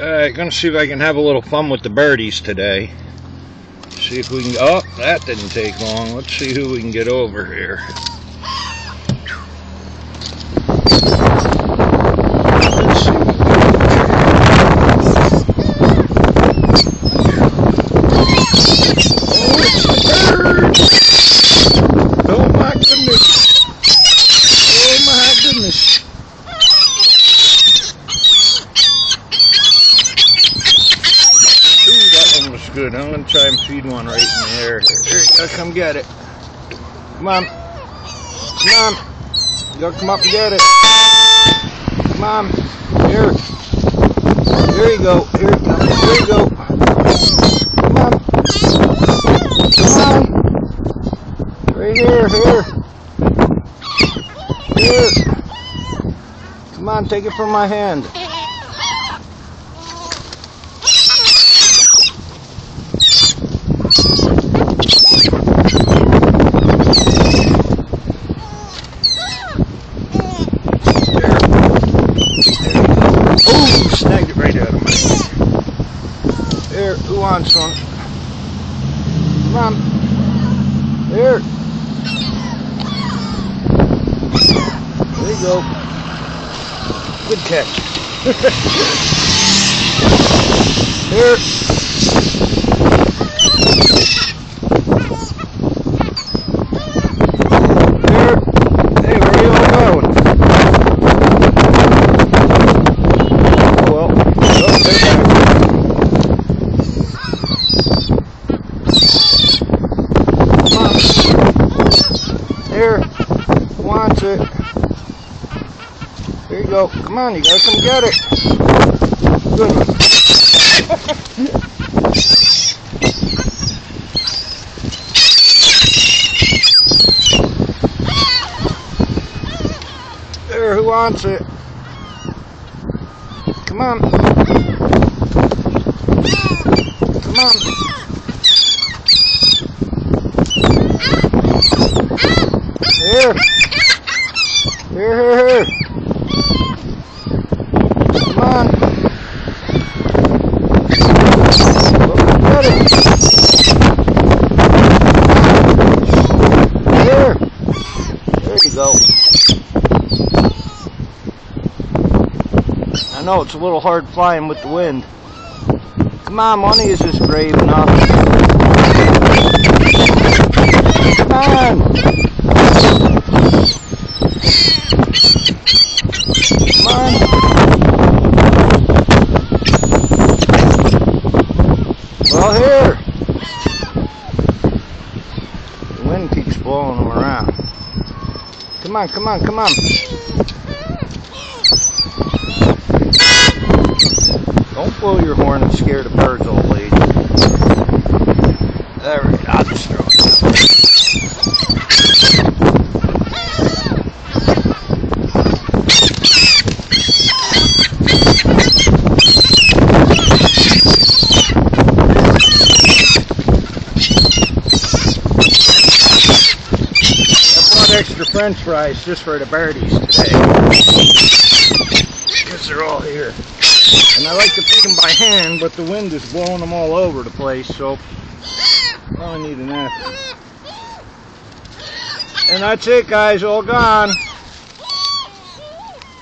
Alright, gonna see if I can have a little fun with the birdies today. See if we can. Oh, that didn't take long. Let's see who we can get over here. Let's see. Oh, it's the bird! Oh my goodness! Oh my goodness! Good. I'm going to try and feed one right in the air. Here you go. Come get it. Come on. Come on. You got to come up and get it. Come on. Here. Here you go. Here it comes. Here you go. Come on. Come on. Right here. Here. Here. Come on. Take it from my hand. Snagged it right out of my hand. Here, who wants one? Come on. Here. There you go. Good catch. Here. Here. Hey, where are you all going? Here, who wants it? Here you go. Come on, you gotta come get it. Good one. There, who wants it? Come on. Come on. Here. Here. Come on. Get it. Here. There you go. I know it's a little hard flying with the wind. Come on, one of you is brave enough. Come on. Come on. Well, here. The wind keeps blowing them around. Come on, come on, come on. Don't blow your horn and scare the birds, old lady. There we go. I'll just throw it down. Extra french fries just for the birdies today because they're all here, and I like to feed them by hand, but the wind is blowing them all over the place, so I need an napkin. And that's it, guys, all gone.